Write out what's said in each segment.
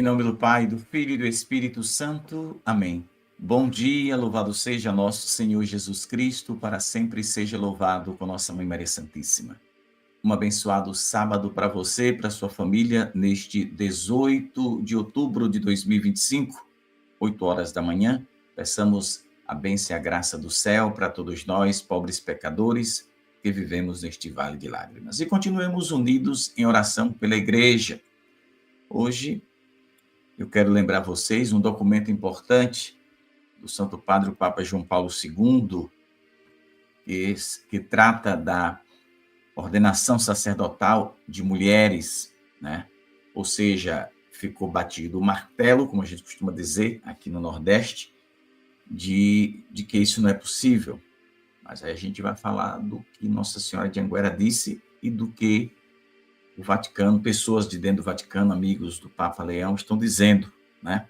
nome do Pai, do Filho e do Espírito Santo. Amém. Bom dia, louvado seja nosso Senhor Jesus Cristo, para sempre seja louvado com nossa Mãe Maria Santíssima. Um abençoado sábado para você, para sua família, neste 18 de outubro de 2025, 8 horas da manhã. Peçamos a bênção e a graça do céu para todos nós, pobres pecadores, que vivemos neste vale de lágrimas. E continuemos unidos em oração pela igreja. Hoje, eu quero lembrar vocês um documento importante do Santo Padre, o Papa João Paulo II, que trata da ordenação sacerdotal de mulheres, né? Ou seja, ficou batido o martelo, como a gente costuma dizer aqui no Nordeste, de que isso não é possível. Mas aí a gente vai falar do que Nossa Senhora de Anguera disse e do que o Vaticano, pessoas de dentro do Vaticano, amigos do Papa Leão, estão dizendo, né?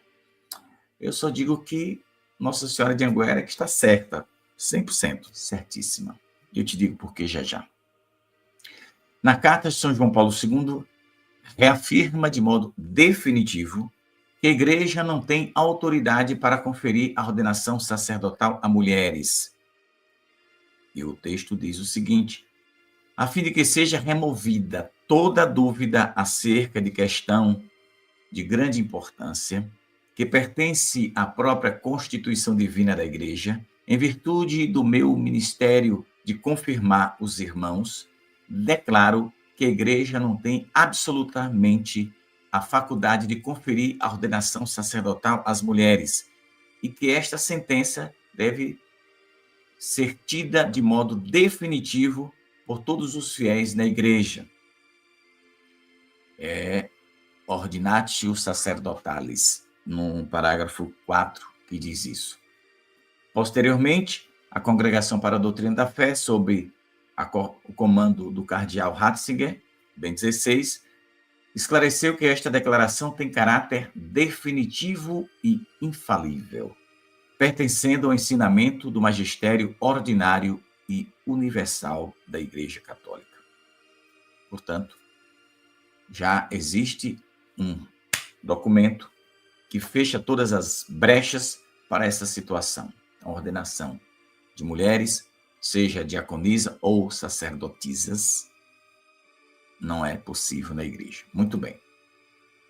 Eu só digo que Nossa Senhora de Anguera que está certa, 100% certíssima. E eu te digo por que já já. Na carta de São João Paulo II, reafirma de modo definitivo que a Igreja não tem autoridade para conferir a ordenação sacerdotal a mulheres. E o texto diz o seguinte: a fim de que seja removida toda dúvida acerca de questão de grande importância, que pertence à própria Constituição Divina da Igreja, em virtude do meu ministério de confirmar os irmãos, declaro que a Igreja não tem absolutamente a faculdade de conferir a ordenação sacerdotal às mulheres e que esta sentença deve ser tida de modo definitivo por todos os fiéis na Igreja. Ordinatio Sacerdotalis, no parágrafo 4, que diz isso. Posteriormente, a Congregação para a Doutrina da Fé, sob o comando do cardeal Ratzinger, Bento XVI, esclareceu que esta declaração tem caráter definitivo e infalível, pertencendo ao ensinamento do magistério ordinário e universal da Igreja Católica. Portanto, já existe um documento que fecha todas as brechas para essa situação. A ordenação de mulheres, seja diaconisa ou sacerdotisas, não é possível na igreja. Muito bem.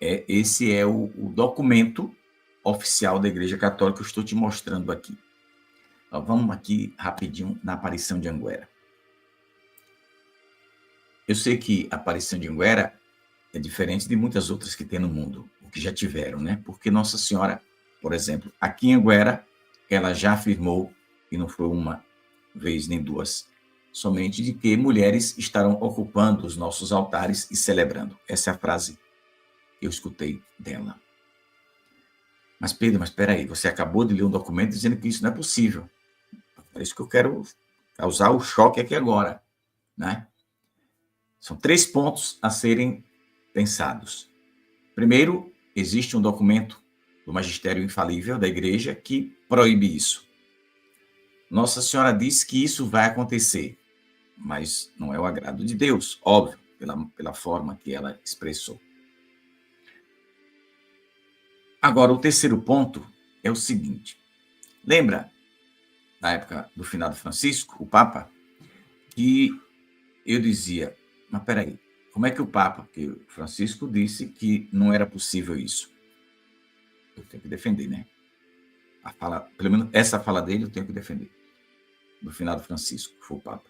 Esse é o documento oficial da Igreja Católica que eu estou te mostrando aqui. Então, vamos aqui rapidinho na aparição de Anguera. Eu sei que a aparição de Anguera é diferente de muitas outras que tem no mundo, o que já tiveram, né? Porque Nossa Senhora, por exemplo, aqui em Anguera, ela já afirmou, e não foi uma vez nem duas, somente de que mulheres estarão ocupando os nossos altares e celebrando. Essa é a frase que eu escutei dela. Mas Pedro, espera aí, você acabou de ler um documento dizendo que isso não é possível. É isso que eu quero causar o choque aqui agora, né? São 3 pontos a serem pensados. Primeiro, existe um documento do magistério infalível da Igreja que proíbe isso. Nossa Senhora diz que isso vai acontecer, mas não é o agrado de Deus, óbvio, pela forma que ela expressou. Agora, o terceiro ponto é o seguinte. Lembra, na época do finado Francisco, o Papa, que eu dizia, mas peraí, como é que o Papa, que Francisco disse que não era possível isso? Eu tenho que defender, né? Pelo menos essa fala dele eu tenho que defender. Do finado Francisco, que foi o Papa.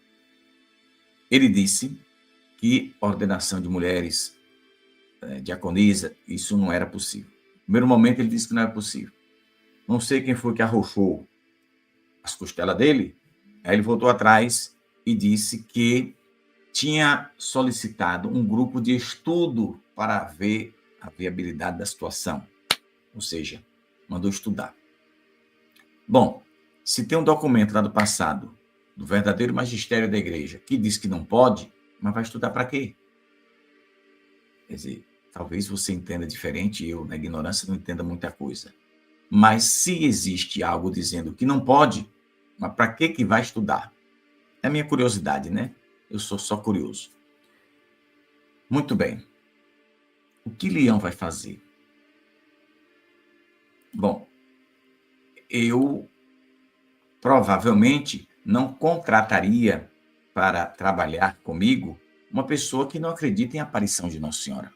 Ele disse que a ordenação de mulheres diaconisa, isso não era possível. No primeiro momento ele disse que não era possível. Não sei quem foi que arrochou as costelas dele, aí ele voltou atrás e disse que tinha solicitado um grupo de estudo para ver a viabilidade da situação. Ou seja, mandou estudar. Bom, se tem um documento lá do passado, do verdadeiro magistério da igreja, que diz que não pode, mas vai estudar para quê? Quer dizer, talvez você entenda diferente, eu, na ignorância, não entenda muita coisa. Mas se existe algo dizendo que não pode, mas para que vai estudar? É a minha curiosidade, né? Eu sou só curioso. Muito bem. O que Leão vai fazer? Bom, eu provavelmente não contrataria para trabalhar comigo uma pessoa que não acredita em aparição de Nossa Senhora.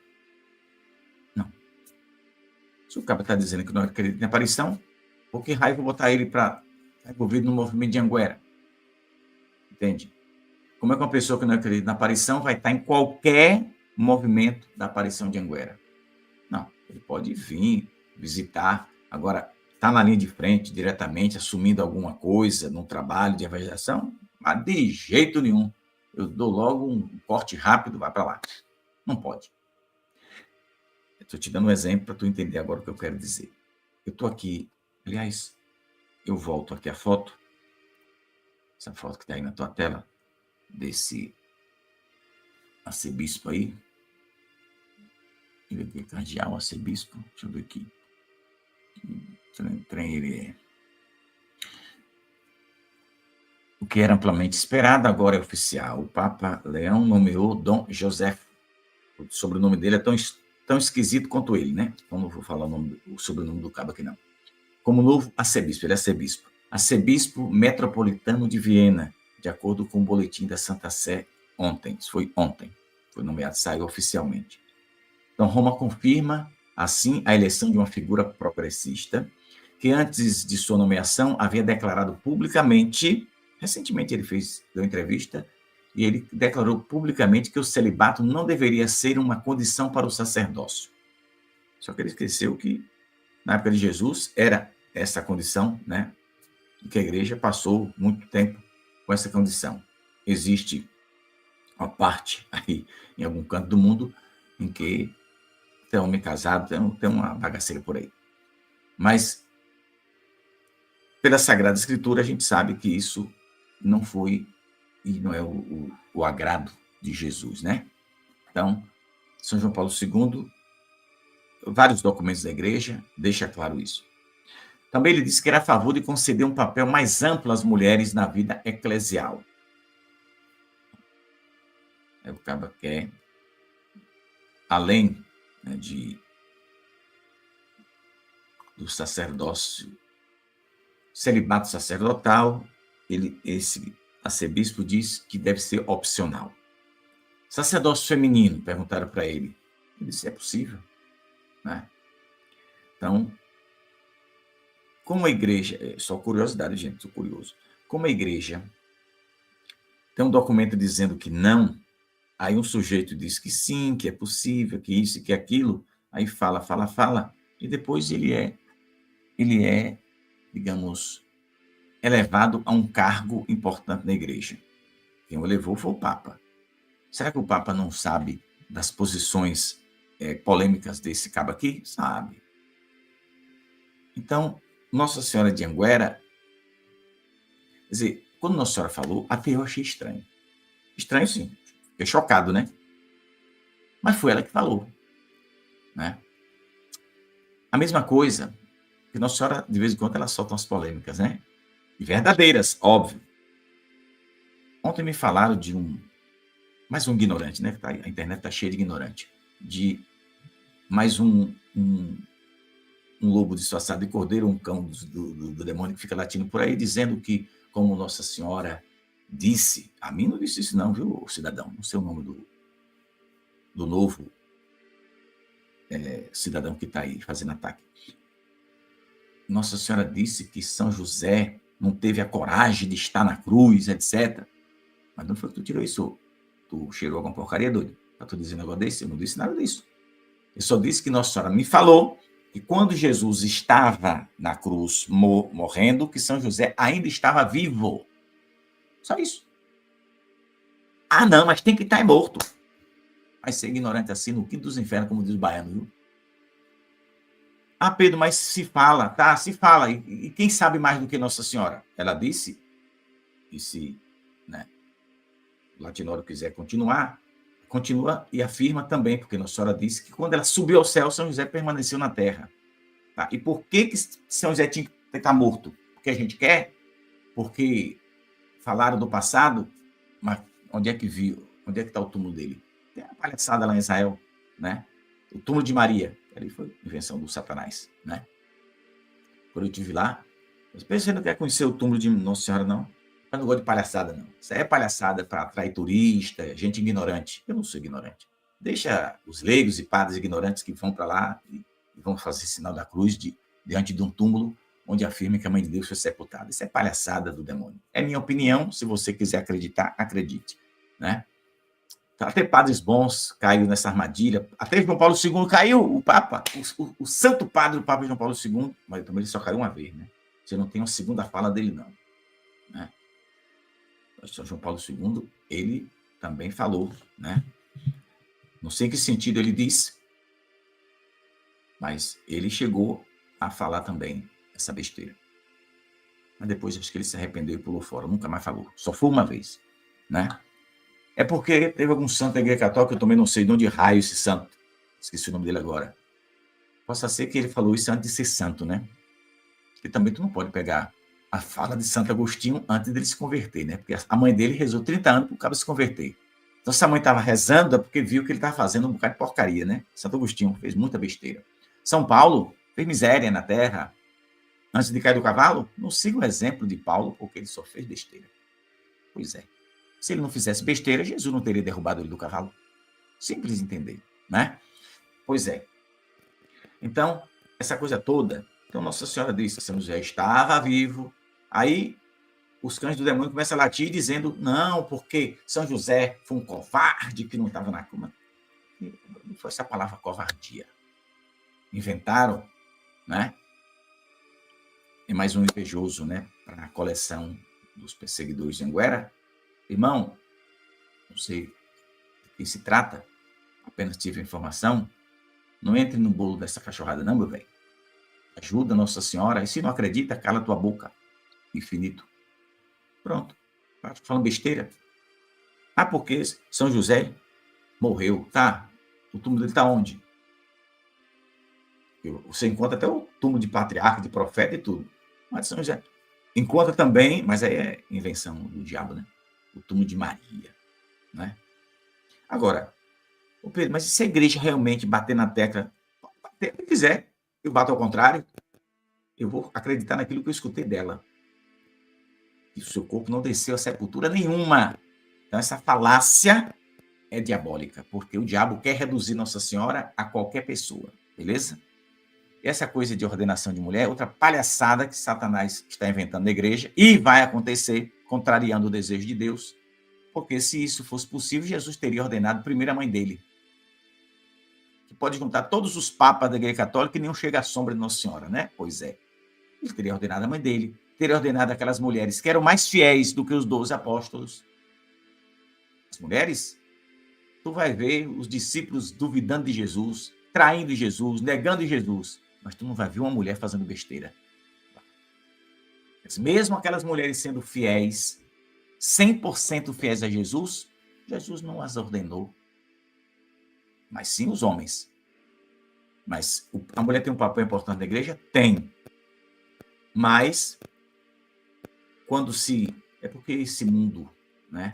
Não. Se o cara está dizendo que não acredita em aparição, por que raio eu vou botar ele para estar envolvido no movimento de Anguera? Entende? Como é que uma pessoa que não acredita na aparição vai estar em qualquer movimento da aparição de Anguera? Não, ele pode vir, visitar. Agora, está na linha de frente, diretamente, assumindo alguma coisa num trabalho de evangelização? Mas de jeito nenhum. Eu dou logo um corte rápido, vai para lá. Não pode. Estou te dando um exemplo para tu entender agora o que eu quero dizer. Eu estou aqui, aliás, eu volto aqui a foto, essa foto que está aí na tua tela, desse arcebispo aí. Ele é cardeal, arcebispo, deixa eu ver aqui. Trem ele é. O que era amplamente esperado agora é oficial. O Papa Leão nomeou Dom José. O sobrenome dele é tão esquisito quanto ele, né? Então não vou falar o sobrenome do cabo aqui, não. Como novo arcebispo, ele é arcebispo. Arcebispo metropolitano de Viena, de acordo com o boletim da Santa Sé ontem. Isso foi ontem. Foi nomeado, saiu oficialmente. Então, Roma confirma, assim, a eleição de uma figura progressista, que antes de sua nomeação havia declarado publicamente, recentemente ele deu entrevista, e ele declarou publicamente que o celibato não deveria ser uma condição para o sacerdócio. Só que ele esqueceu que, na época de Jesus, era essa condição, né? E que a igreja passou muito tempo com essa condição. Existe uma parte aí, em algum canto do mundo, em que tem homem casado, tem uma bagaceira por aí. Mas, pela Sagrada Escritura, a gente sabe que isso não foi e não é o agrado de Jesus, né? Então, São João Paulo II, vários documentos da igreja, deixa claro isso. Também ele disse que era a favor de conceder um papel mais amplo às mulheres na vida eclesial. O cara quer, além, né, do sacerdócio, celibato sacerdotal, esse arcebispo diz que deve ser opcional. Sacerdócio feminino, perguntaram para ele. Ele disse, é possível. Né? Então, como a igreja, só curiosidade, gente, sou curioso. Como a igreja tem um documento dizendo que não, aí um sujeito diz que sim, que é possível, que isso e que aquilo, aí fala, e depois ele é, digamos, elevado a um cargo importante na igreja. Quem o elevou foi o Papa. Será que o Papa não sabe das posições polêmicas desse cabo aqui? Sabe. Então, Nossa Senhora de Anguera, quer dizer, quando Nossa Senhora falou, até eu achei estranho. Estranho, sim. Fiquei chocado, né? Mas foi ela que falou. Né? A mesma coisa, que Nossa Senhora, de vez em quando, ela solta umas polêmicas, né? E verdadeiras, óbvio. Ontem me falaram de mais um ignorante, né? A internet está cheia de ignorante. De mais um lobo disfarçado de cordeiro, um cão do demônio que fica latindo por aí, dizendo que, como Nossa Senhora disse, a mim não disse isso não, viu, cidadão? Não sei o nome do novo cidadão que está aí fazendo ataque. Nossa Senhora disse que São José não teve a coragem de estar na cruz, etc. Mas não foi que tu tirou isso? Tu cheirou alguma porcaria, doido? Para tu dizer um negócio desse? Eu não disse nada disso. Eu só disse que Nossa Senhora me falou que quando Jesus estava na cruz morrendo, que São José ainda estava vivo. Só isso. Ah, não, mas tem que estar morto. Vai ser ignorante assim no quinto dos infernos, como diz o baiano, viu? Ah, Pedro, mas se fala, tá? Se fala. E quem sabe mais do que Nossa Senhora? Ela disse, e se, né, o Latinório quiser continuar, continua e afirma também, porque Nossa Senhora disse que quando ela subiu ao céu, São José permaneceu na terra. Tá? E por que São José tinha que estar morto? Porque a gente quer? Porque falaram do passado, mas onde é que viu? Onde é que está o túmulo dele? Tem uma palhaçada lá em Israel, né? O túmulo de Maria, ali foi invenção do Satanás, né? quando eu estive lá. Mas você não quer conhecer o túmulo de Nossa Senhora, não? Eu não gosto de palhaçada, não. Isso aí é palhaçada para atrair turista, gente ignorante. Eu não sou ignorante. Deixa os leigos e padres ignorantes que vão para lá e vão fazer sinal da cruz diante de um túmulo onde afirma que a Mãe de Deus foi sepultada. Isso é palhaçada do demônio. É minha opinião, se você quiser acreditar, acredite. Né? Até padres bons caíram nessa armadilha. Até João Paulo II caiu, o Papa, o santo padre do Papa João Paulo II, mas também ele só caiu uma vez, né? Você não tem uma segunda fala dele, não. Né? São João Paulo II, ele também falou, né? Não sei em que sentido ele disse, mas ele chegou a falar também essa besteira. Mas depois acho que ele se arrependeu e pulou fora, nunca mais falou. Só foi uma vez, né? É porque teve algum santo da Igreja Católica, eu também não sei de onde raio esse santo, esqueci o nome dele agora. Possa ser que ele falou isso antes de ser santo, né? Porque também tu não pode pegar a fala de Santo Agostinho antes dele se converter, né? Porque a mãe dele rezou 30 anos para o cara se converter. Então, se a mãe estava rezando, é porque viu que ele estava fazendo um bocado de porcaria, né? Santo Agostinho fez muita besteira. São Paulo fez miséria na terra. Antes de cair do cavalo, não siga o exemplo de Paulo, porque ele só fez besteira. Pois é. Se ele não fizesse besteira, Jesus não teria derrubado ele do cavalo. Simples entender, né? Pois é. Então, essa coisa toda. Então, Nossa Senhora disse que São José estava vivo. Aí, os cães do demônio começam a latir dizendo, não, porque São José foi um covarde que não estava na cama. Não foi essa palavra covardia. Inventaram, né? É mais um invejoso, né? Para a coleção dos perseguidores de Anguera. Irmão, não sei de quem se trata, apenas tive a informação. Não entre no bolo dessa cachorrada, não, meu velho. Ajuda Nossa Senhora. E se não acredita, cala tua boca. Infinito. Pronto. Falando besteira. Ah, porque São José morreu. Tá. O túmulo dele está onde? Você encontra até o túmulo de patriarca, de profeta e tudo. Mas São José encontra também, mas aí é invenção do diabo, né? O túmulo de Maria, né? Agora, Pedro, mas e se a igreja realmente bater na tecla? Bater, se quiser, eu bato ao contrário, eu vou acreditar naquilo que eu escutei dela. Que o seu corpo não desceu a sepultura nenhuma. Então, essa falácia é diabólica, porque o diabo quer reduzir Nossa Senhora a qualquer pessoa, beleza? Essa coisa de ordenação de mulher é outra palhaçada que Satanás está inventando na igreja e vai acontecer, contrariando o desejo de Deus, porque se isso fosse possível, Jesus teria ordenado primeiro a mãe dele, que pode juntar todos os papas da Igreja Católica e nenhum chega à sombra de Nossa Senhora, né? Pois é. Ele teria ordenado a mãe dele, teria ordenado aquelas mulheres que eram mais fiéis do que os 12 apóstolos. As mulheres, tu vai ver os discípulos duvidando de Jesus, traindo Jesus, negando Jesus, mas tu não vai ver uma mulher fazendo besteira. Mas mesmo aquelas mulheres sendo fiéis, 100% fiéis a Jesus, Jesus não as ordenou. Mas sim os homens. Mas a mulher tem um papel importante na igreja? Tem. Mas, quando se... É porque esse mundo, né?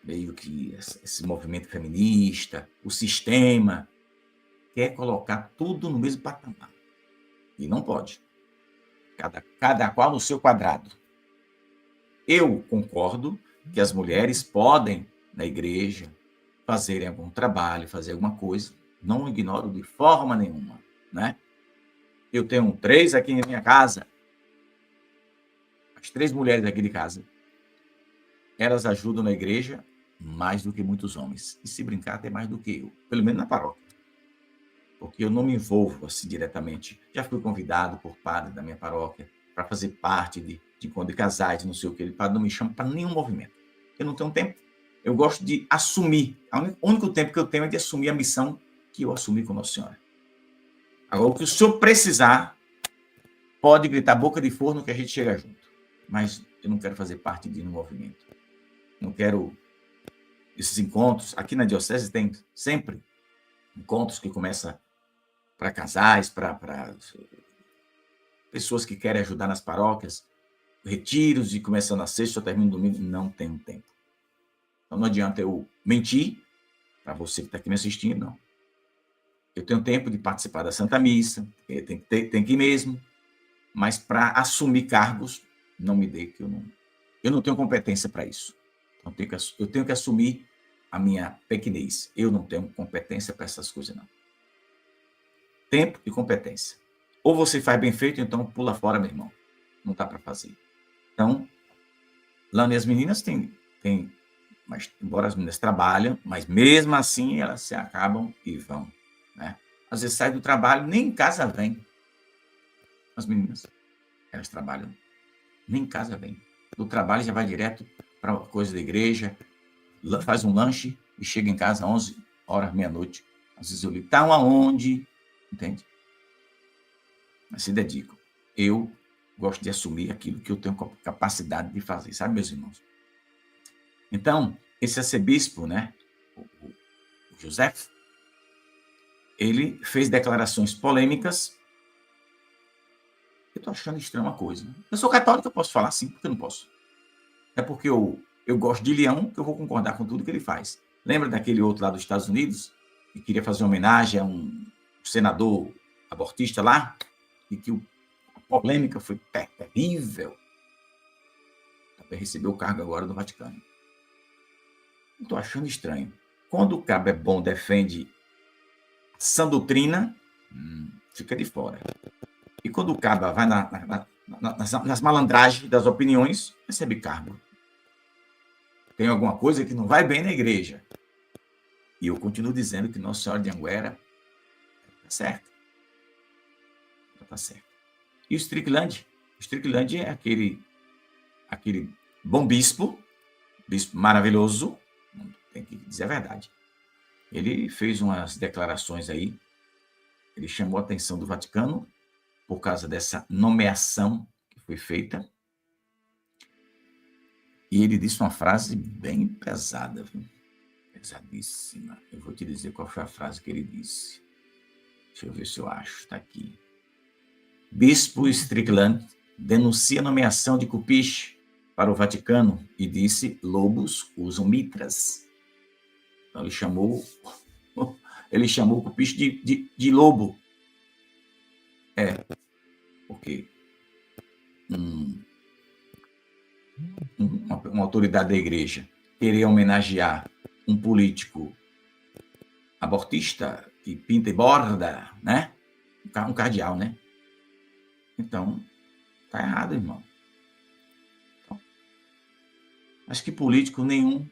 Meio que esse movimento feminista, o sistema, quer colocar tudo no mesmo patamar. E não pode. Cada qual no seu quadrado. Eu concordo que as mulheres podem, na igreja, fazerem algum trabalho, fazer alguma coisa. Não ignoro de forma nenhuma, né? Eu tenho 3 aqui em minha casa. As 3 mulheres aqui de casa. Elas ajudam na igreja mais do que muitos homens. E se brincar, até mais do que eu. Pelo menos na paróquia. Porque eu não me envolvo assim diretamente. Já fui convidado por padre da minha paróquia para fazer parte de encontro de casais, não sei o que. Ele padre não me chama para nenhum movimento. Eu não tenho tempo. Eu gosto de assumir. O único tempo que eu tenho é de assumir a missão que eu assumi com Nossa Senhora. Agora, o que o senhor precisar, pode gritar boca de forno que a gente chega junto. Mas eu não quero fazer parte de um movimento. Não quero esses encontros. Aqui na diocese tem sempre encontros que começam para casais, para pessoas que querem ajudar nas paróquias, retiros e começando na sexta, termina no domingo, não tenho tempo. Então não adianta eu mentir para você que está aqui me assistindo, não. Eu tenho tempo de participar da Santa Missa, tem que ir mesmo. mas para assumir cargos, não me dê, que eu não tenho competência para isso. Então, eu tenho que assumir a minha pequenez. Eu não tenho competência para essas coisas, não. Tempo e competência. Ou você faz bem feito, então pula fora, meu irmão. Não dá para fazer. Então, lá as meninas têm, mas embora as meninas trabalham, mas mesmo assim elas se acabam e vão, né? Às vezes sai do trabalho, nem em casa vem. As meninas, elas trabalham, nem em casa vem. Do trabalho já vai direto para coisa da igreja, faz um lanche e chega em casa às 11 horas, meia-noite. Às vezes eu ligo, estão aonde? Entende? Mas se dedicam. Eu gosto de assumir aquilo que eu tenho capacidade de fazer, sabe, meus irmãos? Então, esse arcebispo, né, o José, ele fez declarações polêmicas. Eu estou achando estranha uma coisa. Eu sou católico, eu posso falar sim, porque eu não posso. É porque eu gosto de Leão, que eu vou concordar com tudo que ele faz. Lembra daquele outro lá dos Estados Unidos, que queria fazer uma homenagem a um senador abortista lá, e que a polêmica foi terrível. Também recebeu o cargo agora do Vaticano. Estou achando estranho. Quando o cabo é bom, defende sã doutrina, fica de fora. E quando o cabo vai nas malandragens das opiniões, recebe cargo. Tem alguma coisa que não vai bem na igreja. E eu continuo dizendo que Nossa Senhora de Anguera está certa. Está certo. E o Strickland? O Strickland é aquele bom bispo maravilhoso, tem que dizer a verdade. Ele fez umas declarações aí, ele chamou a atenção do Vaticano por causa dessa nomeação que foi feita. E ele disse uma frase bem pesada, viu? Pesadíssima. Eu vou te dizer qual foi a frase que ele disse. Deixa eu ver se eu acho, está aqui. Bispo Strickland denuncia a nomeação de Kupisch para o Vaticano e disse: lobos usam mitras. Então ele chamou o Kupisch de lobo. Porque uma autoridade da igreja querer homenagear um político abortista que pinta e borda, né? Um cardeal, né? Então, tá errado, irmão. Então, acho que político nenhum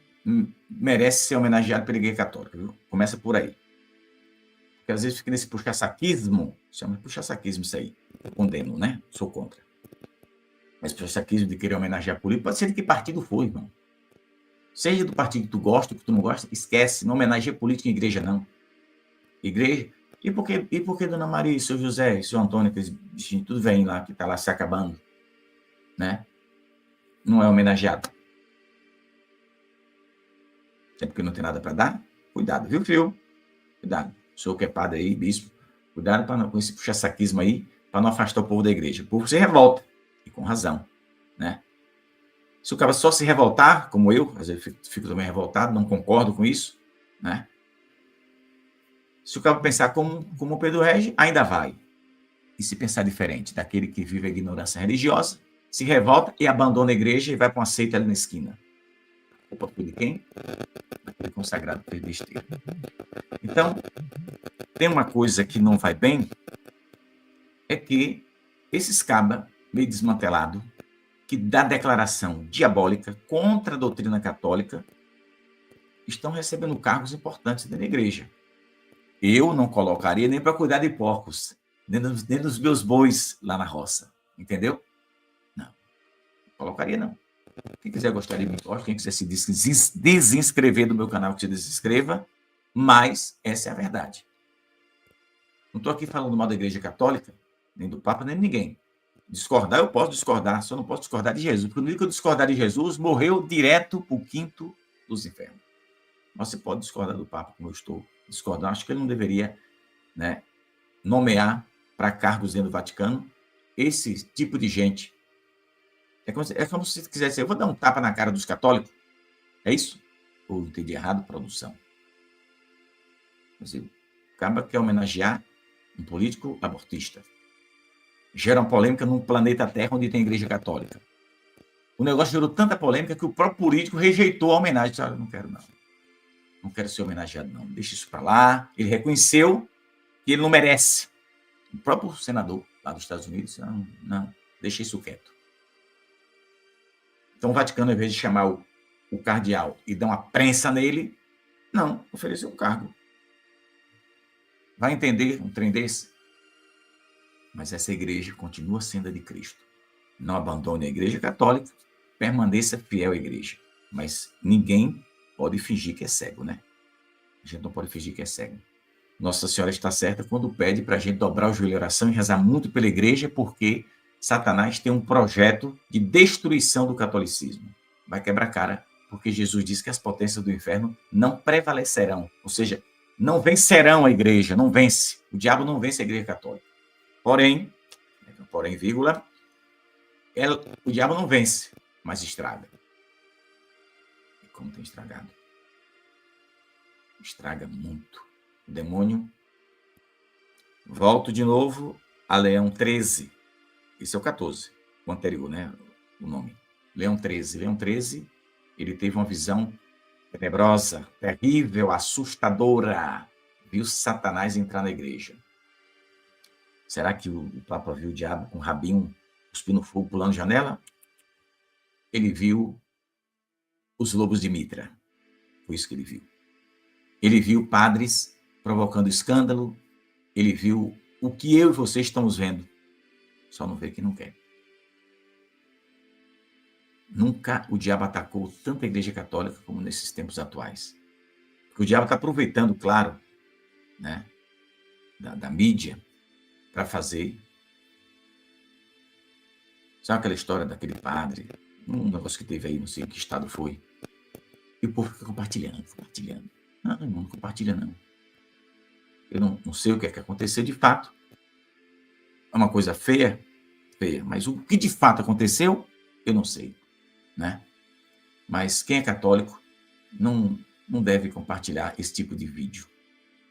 merece ser homenageado pela Igreja Católica, viu? Começa por aí. Porque às vezes fica nesse puxa-saquismo, chama de puxa-saquismo isso aí. Eu condeno, né? Sou contra. Mas puxa-saquismo de querer homenagear político, pode ser de que partido for, irmão. Seja do partido que tu gosta, que tu não gosta, esquece, não homenageia política em igreja, não. Igreja. E por que Dona Maria, seu José, seu Antônio, aqueles bichinhos, tudo vem lá, que está lá se acabando, né? Não é homenageado. É porque não tem nada para dar? Cuidado, viu, filho? Cuidado. O senhor que é padre aí, bispo, cuidado com esse puxa-saquismo aí, para não afastar o povo da igreja. O povo se revolta, e com razão, né? Se o cara só se revoltar, como eu, às vezes fico também revoltado, não concordo com isso, né? Se o cara pensar como o Pedro Regi, ainda vai. E se pensar diferente daquele que vive a ignorância religiosa, se revolta e abandona a igreja e vai para uma seita ali na esquina. A culpa foi de quem? Daquele consagrado que fez besteira. Então, tem uma coisa que não vai bem, é que esses cabas meio desmantelado, que dá declaração diabólica contra a doutrina católica, estão recebendo cargos importantes dentro da igreja. Eu não colocaria nem para cuidar de porcos, nem dos meus bois lá na roça. Entendeu? Não. Colocaria, não. Quem quiser gostar de mim, gosta. Quem quiser se desinscrever do meu canal, que se desinscreva. Mas essa é a verdade. Não estou aqui falando mal da Igreja Católica, nem do Papa, nem de ninguém. Discordar, eu posso discordar, só não posso discordar de Jesus. Porque no dia que eu discordar de Jesus, morreu direto para o quinto dos infernos. Mas você pode discordar do Papa, como eu estou discordando. Acho que ele não deveria, né, nomear para cargos dentro do Vaticano esse tipo de gente. É como se você quisesse, eu vou dar um tapa na cara dos católicos. É isso? Ou entendi errado, produção? Quer dizer, o cara quer homenagear um político abortista. gera uma polêmica num planeta Terra onde tem igreja católica. O negócio gerou tanta polêmica que o próprio político rejeitou a homenagem. Disse, não quero não. Não quero ser homenageado não. Deixa isso para lá. Ele reconheceu que ele não merece. O próprio senador lá dos Estados Unidos disse, não, deixa isso quieto. Então o Vaticano, ao invés de chamar o cardeal e dar uma prensa nele, não, ofereceu um cargo. Vai entender um trem desse? Mas essa igreja continua sendo a de Cristo. Não abandone a igreja católica, permaneça fiel à igreja. Mas ninguém pode fingir que é cego, né? A gente não pode fingir que é cego. Nossa Senhora está certa quando pede para a gente dobrar o joelho em oração e rezar muito pela igreja, porque Satanás tem um projeto de destruição do catolicismo. Vai quebrar a cara, porque Jesus disse que as potências do inferno não prevalecerão. Ou seja, não vencerão a igreja, não vence. O diabo não vence a igreja católica. Porém, vírgula, o diabo não vence, mas estraga. E como tem estragado? Estraga muito. O demônio. Volto de novo a Leão 13. Esse é o 14, o anterior, né? O nome. Leão 13. Leão 13, ele teve uma visão tenebrosa, terrível, assustadora. Viu Satanás entrar na igreja. Será que o Papa viu o diabo com o rabinho cuspindo fogo, pulando janela? Ele viu os lobos de Mitra. Foi isso que ele viu. Ele viu padres provocando escândalo. Ele viu o que eu e você estamos vendo. Só não vê quem não quer. Nunca o diabo atacou tanto a igreja católica como nesses tempos atuais. Porque o diabo está aproveitando, claro, né, da mídia para fazer. Sabe aquela história daquele padre? Um negócio que teve aí, não sei em que estado foi. E o povo fica compartilhando. Não, irmão, não compartilha não. Eu não sei o que é que aconteceu de fato. É uma coisa feia, mas o que de fato aconteceu, eu não sei, né? Mas quem é católico não deve compartilhar esse tipo de vídeo,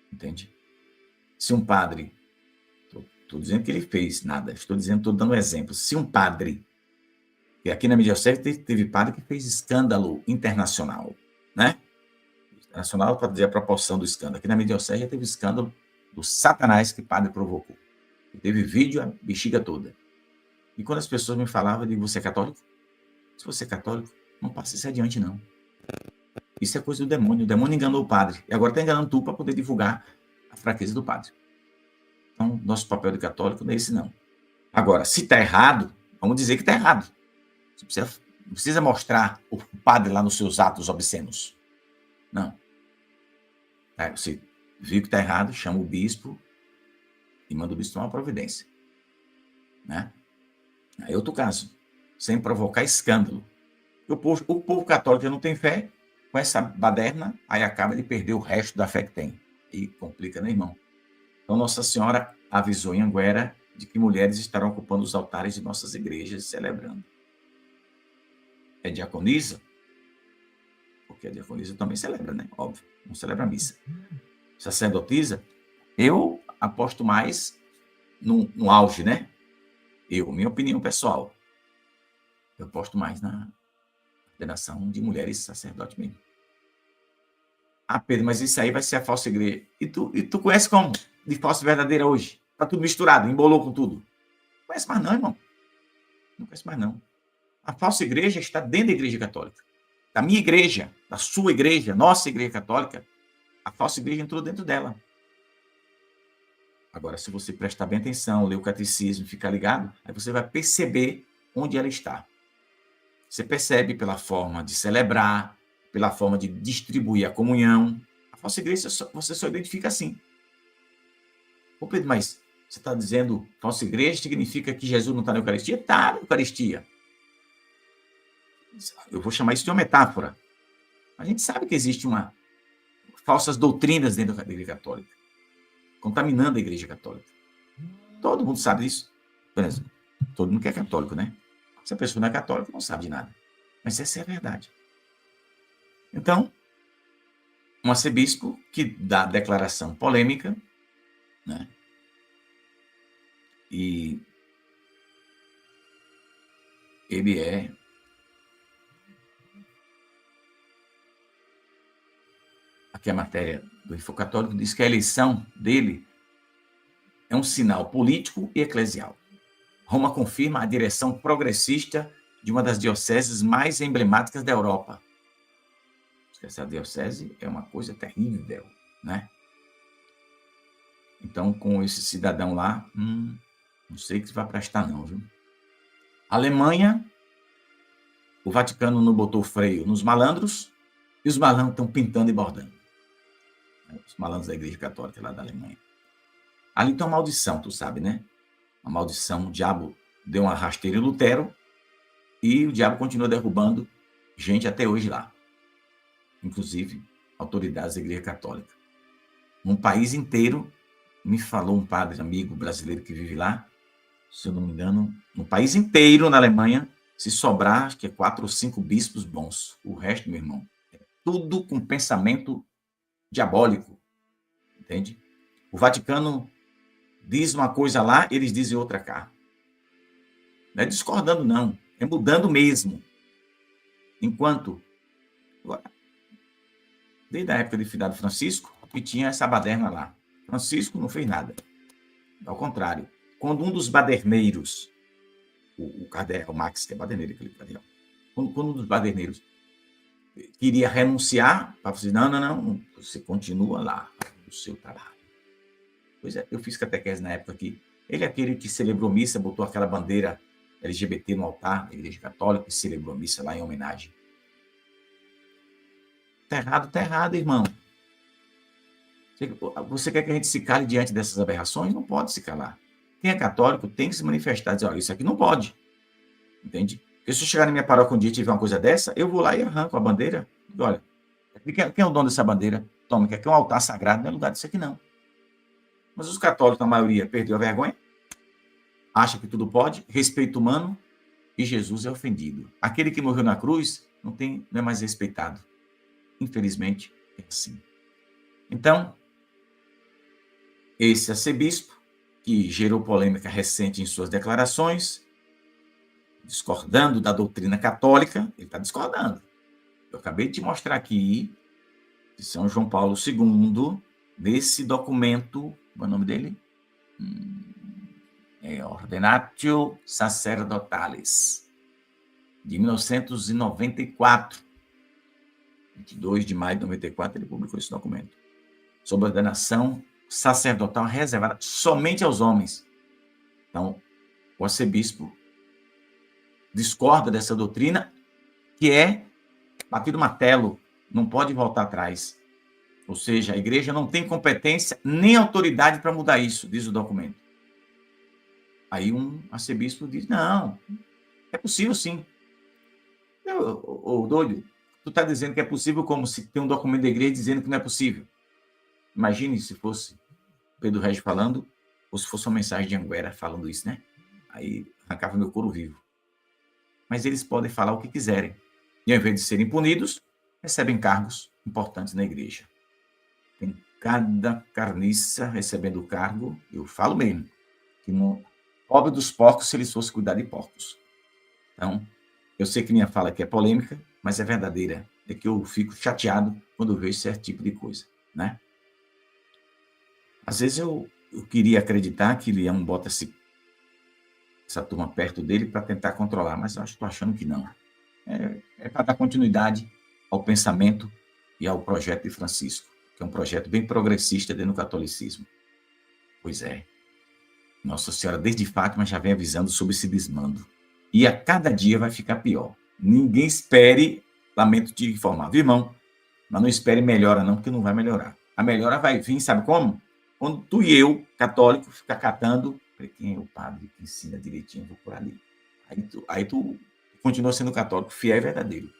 entende? Se um padre, estou dizendo que ele fez nada, estou dando exemplo, se um padre, e aqui na Midiocese teve padre que fez escândalo internacional, né? Internacional para dizer a proporção do escândalo. Aqui na Midiocese já teve escândalo do Satanás que padre provocou. Teve vídeo, a bexiga toda. E quando as pessoas me falavam, eu digo, você é católico? Se você é católico, não passe isso adiante, não. Isso é coisa do demônio. O demônio enganou o padre. E agora está enganando tu para poder divulgar a fraqueza do padre. Então, nosso papel de católico não é esse, não. Agora, se está errado, vamos dizer que está errado. Você não precisa mostrar o padre lá nos seus atos obscenos. Não. Você viu que está errado, chama o bispo e manda o bispo tomar uma providência. Né? Aí é outro caso. Sem provocar escândalo. O povo católico não tem fé, com essa baderna, aí acaba de perder o resto da fé que tem. E complica, né, irmão? Então, Nossa Senhora avisou em Anguera de que mulheres estarão ocupando os altares de nossas igrejas celebrando. É diaconisa? Porque a diaconisa também celebra, né? Óbvio, não celebra a missa. Sacerdotisa? Eu aposto mais no auge, né? Minha opinião pessoal. Eu aposto mais na ordenação de mulheres sacerdotes mesmo. Ah, Pedro, mas isso aí vai ser a falsa igreja. E tu conhece como? De falsa e verdadeira hoje. Tá tudo misturado, embolou com tudo. Não conhece mais não, irmão. Não conhece mais não. A falsa igreja está dentro da igreja católica. Da minha igreja, da sua igreja, nossa igreja católica, a falsa igreja entrou dentro dela. Agora, se você prestar bem atenção, ler o catecismo, ficar ligado, aí você vai perceber onde ela está. Você percebe pela forma de celebrar, pela forma de distribuir a comunhão. A falsa igreja você só identifica assim. Ô Pedro, mas você está dizendo falsa igreja significa que Jesus não está na Eucaristia? Está na Eucaristia. Eu vou chamar isso de uma metáfora. A gente sabe que existe falsas doutrinas dentro da Igreja Católica, contaminando a Igreja Católica. Todo mundo sabe disso. Beleza? Todo mundo que é católico, né? Se a pessoa não é católica, não sabe de nada. Mas essa é a verdade. Então, um arcebispo que dá declaração polêmica, né? E ele é aqui a matéria do Info Católico diz que a eleição dele é um sinal político e eclesial. Roma confirma a direção progressista de uma das dioceses mais emblemáticas da Europa. Essa diocese é uma coisa terrível, né? Então, com esse cidadão lá, não sei que vai prestar não, viu? Alemanha, o Vaticano não botou freio nos malandros, e os malandros estão pintando e bordando. Os malandros da Igreja Católica lá da Alemanha. Ali tem uma maldição, tu sabe, né? Uma maldição, o diabo deu uma rasteira em Lutero, e o diabo continua derrubando gente até hoje lá. Inclusive, autoridades da Igreja Católica. Um país inteiro, me falou um padre amigo brasileiro que vive lá, se eu não me engano, no país inteiro, na Alemanha, se sobrar, acho que é 4 ou 5 bispos bons. O resto, meu irmão, é tudo com pensamento diabólico, entende? O Vaticano diz uma coisa lá, eles dizem outra cá. Não é discordando, não. É mudando mesmo. Enquanto, desde a época de Finado Francisco, que tinha essa baderna lá. Francisco não fez nada. Ao contrário. Quando um dos baderneiros, o cardeal Max, que é baderneiro, aquele cardeal, quando um dos baderneiros queria renunciar, para dizer, não, você continua lá, no seu trabalho. Pois é, eu fiz catequese na época aqui. Ele é aquele que celebrou missa, botou aquela bandeira LGBT no altar da Igreja Católica e celebrou missa lá em homenagem. Tá errado, irmão. Você quer que a gente se cale diante dessas aberrações? Não pode se calar. Quem é católico tem que se manifestar, dizer, olha, isso aqui não pode. Entende? Porque se eu chegar na minha paróquia um dia e tiver uma coisa dessa, eu vou lá e arranco a bandeira. E olha, quem é o dono dessa bandeira? Toma, que aqui é um altar sagrado, não é lugar disso aqui não. Mas os católicos, na maioria, perdeu a vergonha, acha que tudo pode, respeito humano, e Jesus é ofendido. Aquele que morreu na cruz não é mais respeitado. Infelizmente, é assim. Então, esse arcebispo, que gerou polêmica recente em suas declarações, discordando da doutrina católica, ele está discordando. Eu acabei de te mostrar aqui, de São João Paulo II, nesse documento, qual é o nome dele? Ordenatio Sacerdotales, de 1994. 22 de maio de 94, ele publicou esse documento. Sobre a ordenação sacerdotal reservada somente aos homens. Então, o arcebispo discorda dessa doutrina, que é batido martelo, não pode voltar atrás. Ou seja, a igreja não tem competência nem autoridade para mudar isso, diz o documento. Aí um arcebispo diz, não, é possível sim. Ô, doido, tu está dizendo que é possível como se tem um documento da igreja dizendo que não é possível. Imagine se fosse Pedro Regis falando, ou se fosse uma mensagem de Anguera falando isso, né? Aí arrancava meu couro vivo. Mas eles podem falar o que quiserem. E ao invés de serem punidos, recebem cargos importantes na igreja. Tem cada carniça recebendo o cargo, eu falo mesmo, que no pobre dos porcos se eles fossem cuidar de porcos. Então, eu sei que minha fala aqui é polêmica, mas é verdadeira. É que eu fico chateado quando eu vejo certo tipo de coisa, né? Às vezes eu queria acreditar que Leão bota essa turma perto dele para tentar controlar, mas eu estou achando que não. É para dar continuidade ao pensamento e ao projeto de Francisco, que é um projeto bem progressista dentro do catolicismo. Pois é. Nossa Senhora, desde Fátima, já vem avisando sobre esse desmando. E a cada dia vai ficar pior. Ninguém espere, lamento te informar, viu, irmão? Mas não espere melhora não, porque não vai melhorar. A melhora vai vir, sabe como? Quando tu e eu, católico, ficar catando, quem é o padre que ensina direitinho, vou por ali. Aí tu continua sendo católico, fiel e verdadeiro.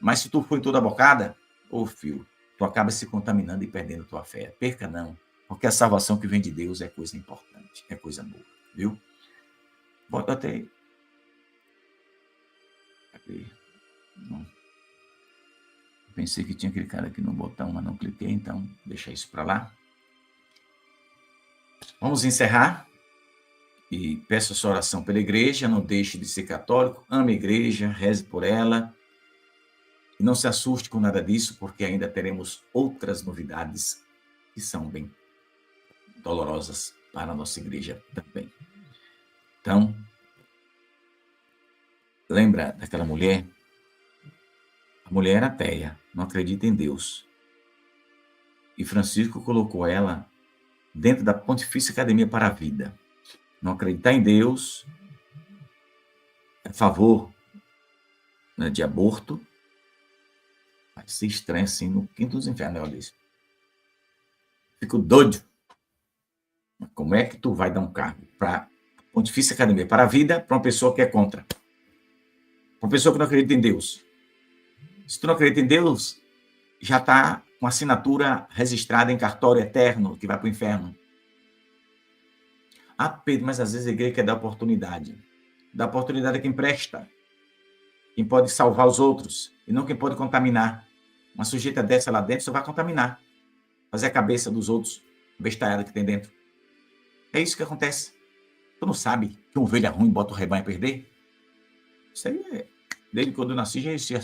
Mas se tu for em toda a bocada, ô filho, tu acaba se contaminando e perdendo tua fé. Perca não, porque a salvação que vem de Deus é coisa importante, é coisa boa, viu? Bota até... Não. Pensei que tinha clicado aqui no botão, mas não cliquei, então deixa isso para lá. Vamos encerrar. E peço a sua oração pela igreja, não deixe de ser católico, ame a igreja, reze por ela. E não se assuste com nada disso, porque ainda teremos outras novidades que são bem dolorosas para a nossa igreja também. Então, lembra daquela mulher? A mulher era ateia, não acredita em Deus. E Francisco colocou ela dentro da Pontifícia Academia para a Vida. Não acreditar em Deus, é a favor, né, de aborto, vai ser estranho assim no quinto dos infernos, ela disse. Fico doido. Como é que tu vai dar um cargo para a Pontifícia Academia para a Vida para uma pessoa que é contra? Uma pessoa que não acredita em Deus. Se tu não acredita em Deus, já está com assinatura registrada em cartório eterno, que vai para o inferno. Ah, Pedro, mas às vezes a igreja quer dar oportunidade. Dá oportunidade a quem presta. Quem pode salvar os outros, e não quem pode contaminar. Uma sujeita dessa lá dentro só vai contaminar. Fazer a cabeça dos outros, bestalhada que tem dentro. É isso que acontece. Tu não sabe que uma ovelha ruim bota o rebanho a perder? Isso aí é... Desde quando eu nasci já existia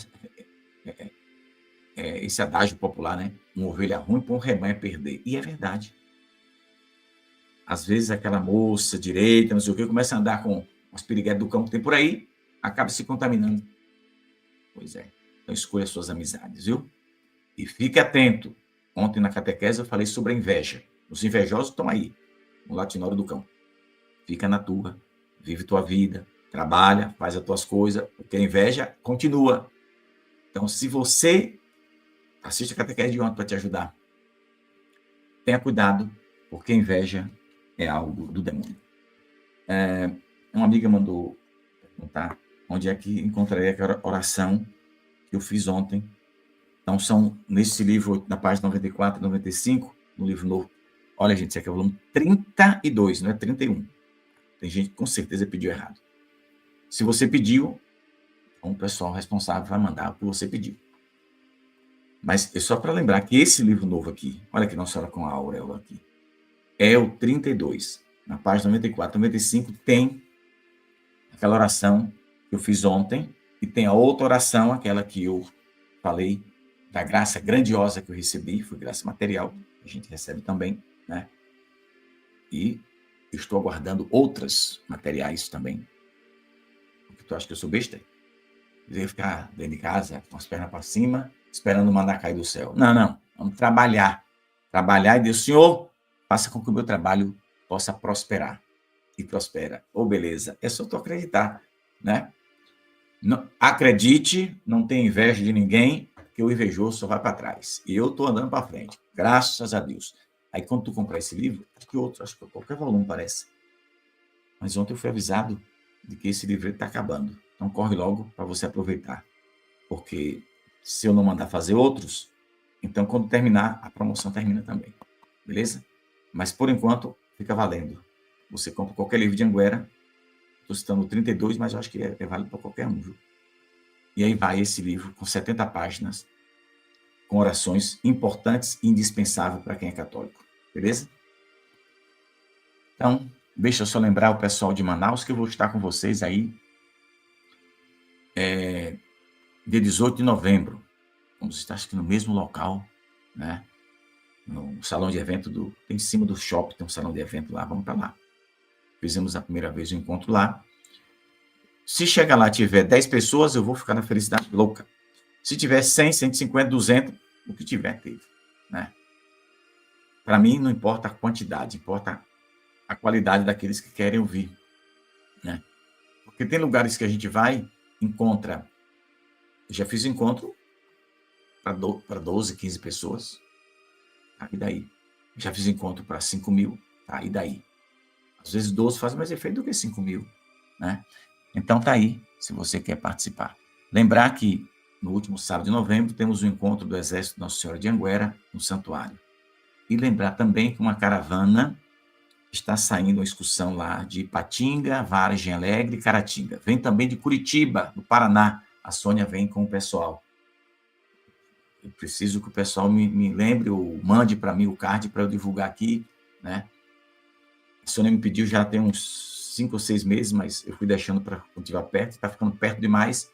esse adágio popular, né? Uma ovelha ruim para um rebanho a perder. E é verdade. Às vezes aquela moça direita, não sei o quê, começa a andar com as piriguetas do campo que tem por aí, acaba se contaminando. Pois é. Então escolha suas amizades, viu? E fique atento. Ontem na catequese eu falei sobre a inveja. Os invejosos estão aí, no latinório do cão. Fica na tua, vive tua vida, trabalha, faz as tuas coisas, porque a inveja continua. Então, se você assiste a catequese de ontem para te ajudar, tenha cuidado, porque a inveja é algo do demônio. Uma amiga mandou perguntar onde é que encontraria aquela oração que eu fiz ontem. Então, são nesse livro, na página 94 e 95, no livro novo. Olha, gente, isso aqui é o volume 32, não é 31. Tem gente que com certeza pediu errado. Se você pediu, o pessoal responsável vai mandar o que você pediu. Mas é só para lembrar que esse livro novo aqui, olha aqui, Nossa Senhora com a auréola aqui, é o 32. Na página 94, 95 tem aquela oração que eu fiz ontem e tem a outra oração, aquela que eu falei da graça grandiosa que eu recebi, foi graça material, a gente recebe também, né? E estou aguardando outras materiais também. Porque tu acha que eu sou besta? Eu ia ficar dentro de casa, com as pernas para cima, esperando mandar cair do céu. Não, não. Vamos trabalhar. Trabalhar e Deus, Senhor, faça com que o meu trabalho possa prosperar. E prospera. Ô, beleza. É só tu acreditar, né? Não, acredite, não tenha inveja de ninguém, que o invejoso só vai para trás. E eu estou andando para frente. Graças a Deus. Aí, quando tu comprar esse livro, acho que qualquer volume parece. Mas ontem eu fui avisado de que esse livro está acabando. Então, corre logo para você aproveitar. Porque se eu não mandar fazer outros, então, quando terminar, a promoção termina também. Beleza? Mas, por enquanto, fica valendo. Você compra qualquer livro de Anguera. Estou citando o 32, mas eu acho que é válido para qualquer um, viu? E aí vai esse livro com 70 páginas, com orações importantes e indispensáveis para quem é católico. Beleza? Então, deixa eu só lembrar o pessoal de Manaus que eu vou estar com vocês aí dia 18 de novembro. Vamos estar acho que no mesmo local, né? No salão de evento tem em cima do shopping, tem um salão de evento lá, vamos para lá. Fizemos a primeira vez o encontro lá. Se chegar lá e tiver 10 pessoas, eu vou ficar na felicidade louca. Se tiver 100, 150, 200, o que tiver, teve, né? Para mim, não importa a quantidade, importa a qualidade daqueles que querem ouvir, né? Porque tem lugares que a gente vai, encontra... Eu já fiz encontro para 12, 15 pessoas. Tá, e daí? Já fiz encontro para 5 mil. Tá, e daí? Às vezes 12 faz mais efeito do que 5 mil, né? Então tá aí, se você quer participar. Lembrar que no último sábado de novembro temos o encontro do Exército Nossa Senhora de Anguera no Santuário. E lembrar também que uma caravana está saindo uma excursão lá de Ipatinga, Vargem Alegre e Caratinga. Vem também de Curitiba, no Paraná. A Sônia vem com o pessoal. Eu preciso que o pessoal me lembre ou mande para mim o card para eu divulgar aqui, né? A Sônia me pediu já tem uns 5 ou 6 meses, mas eu fui deixando para quando estiver perto, está ficando perto demais.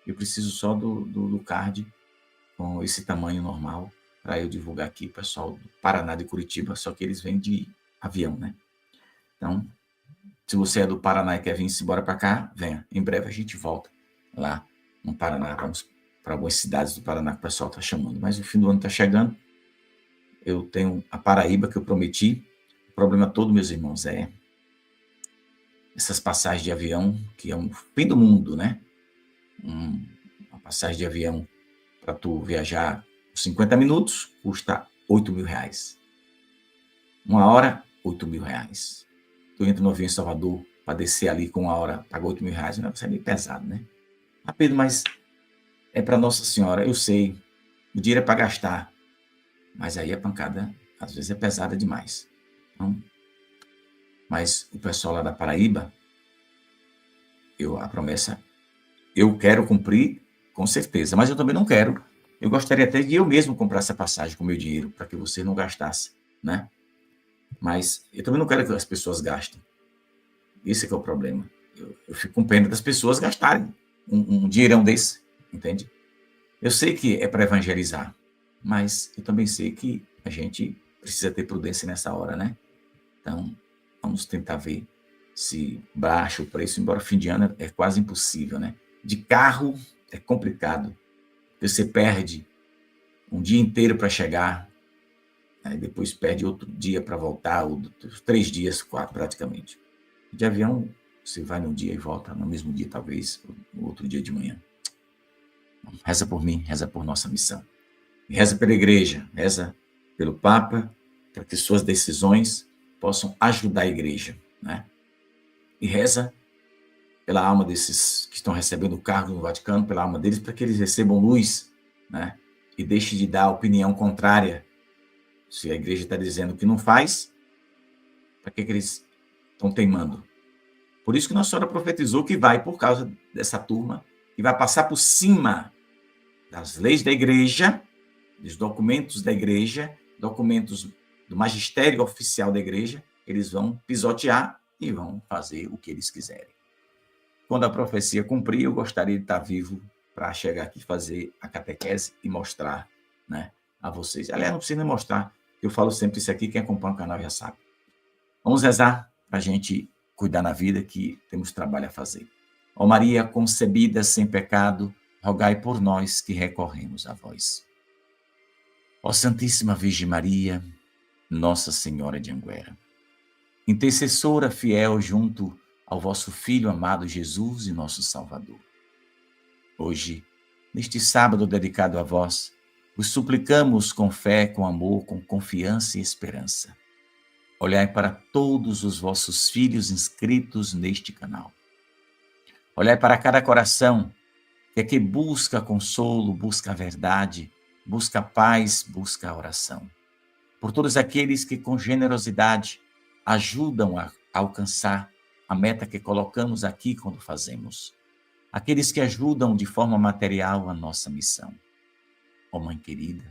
Eu preciso só do card com esse tamanho normal para eu divulgar aqui, pessoal do Paraná, de Curitiba, só que eles vêm de avião, né? Então, se você é do Paraná e quer vir embora para cá, venha. Em breve a gente volta lá no Paraná. Vamos para algumas cidades do Paraná que o pessoal está chamando. Mas o fim do ano está chegando. Eu tenho a Paraíba que eu prometi. O problema todo, meus irmãos, é essas passagens de avião, que é um fim do mundo, né? Uma passagem de avião para tu viajar 50 minutos custa R$8.000. 1 hora, R$8.000. Tu entra no avião em Salvador para descer ali com 1 hora, paga R$8.000, né? Isso é meio pesado, né? Ah, Pedro, mas é para Nossa Senhora, eu sei, o dinheiro é para gastar, mas aí a pancada às vezes é pesada demais. Então, mas o pessoal lá da Paraíba, a promessa, eu quero cumprir com certeza, mas eu também não quero. Eu gostaria até de eu mesmo comprar essa passagem com o meu dinheiro, para que você não gastasse, né? Mas eu também não quero que as pessoas gastem. Esse é que é o problema. Eu fico com pena das pessoas gastarem um dinheirão desse, entende? Eu sei que é para evangelizar, mas eu também sei que a gente precisa ter prudência nessa hora, né? Então, vamos tentar ver se baixa o preço, embora fim de ano é quase impossível, né? De carro é complicado. Você perde um dia inteiro para chegar, aí depois perde outro dia para voltar, ou 3 dias, 4 praticamente. De avião, você vai num dia e volta no mesmo dia, talvez, no outro dia de manhã. Reza por mim, reza por nossa missão. Reza pela igreja, reza pelo Papa, para que suas decisões possam ajudar a igreja, né? E reza pela alma desses que estão recebendo o cargo no Vaticano, pela alma deles, para que eles recebam luz, né? E deixe de dar opinião contrária. Se a igreja está dizendo que não faz, para que eles estão teimando? Por isso que Nossa Senhora profetizou que vai, por causa dessa turma, que vai passar por cima das leis da igreja, dos documentos da igreja, documentos do magistério oficial da igreja, eles vão pisotear e vão fazer o que eles quiserem. Quando a profecia cumprir, eu gostaria de estar vivo para chegar aqui, fazer a catequese e mostrar, né, a vocês. Aliás, não precisa mostrar, eu falo sempre isso aqui, quem acompanha o canal já sabe. Vamos rezar para a gente cuidar na vida, que temos trabalho a fazer. Ó Maria concebida sem pecado, rogai por nós que recorremos a vós. Ó Santíssima Virgem Maria, Nossa Senhora de Anguera, intercessora fiel junto ao vosso Filho amado Jesus e nosso Salvador. Hoje, neste sábado dedicado a vós, vos suplicamos com fé, com amor, com confiança e esperança. Olhai para todos os vossos filhos inscritos neste canal. Olhai para cada coração que aqui busca consolo, busca a verdade, busca a paz, busca a oração. Por todos aqueles que com generosidade ajudam a alcançar a meta que colocamos aqui quando fazemos. Aqueles que ajudam de forma material a nossa missão. Ó Mãe querida,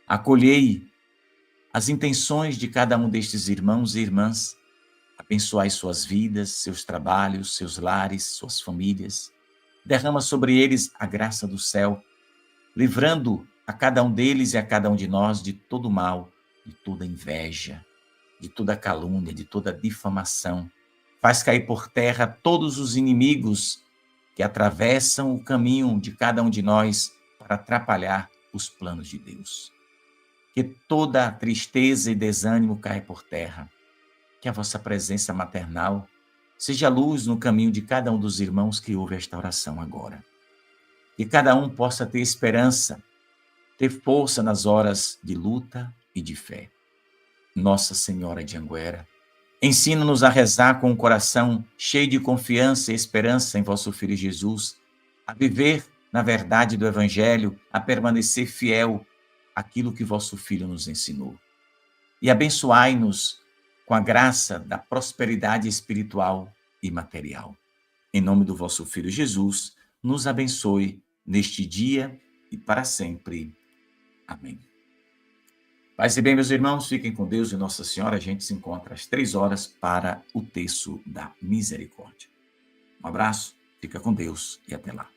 acolhei as intenções de cada um destes irmãos e irmãs, abençoai suas vidas, seus trabalhos, seus lares, suas famílias. Derrama sobre eles a graça do céu, livrando a cada um deles e a cada um de nós de todo mal, de toda inveja, de toda calúnia, de toda difamação. Faz cair por terra todos os inimigos que atravessam o caminho de cada um de nós para atrapalhar os planos de Deus. Que toda tristeza e desânimo caia por terra. Que a vossa presença maternal seja luz no caminho de cada um dos irmãos que ouve esta oração agora. Que cada um possa ter esperança, ter força nas horas de luta e de fé. Nossa Senhora de Anguera, ensina-nos a rezar com o coração cheio de confiança e esperança em vosso Filho Jesus, a viver na verdade do Evangelho, a permanecer fiel àquilo que vosso Filho nos ensinou. E abençoai-nos com a graça da prosperidade espiritual e material. Em nome do vosso Filho Jesus, nos abençoe neste dia e para sempre. Amém. Paz e bem, meus irmãos, fiquem com Deus e Nossa Senhora. A gente se encontra às 3 horas para o Terço da Misericórdia. Um abraço, fica com Deus e até lá.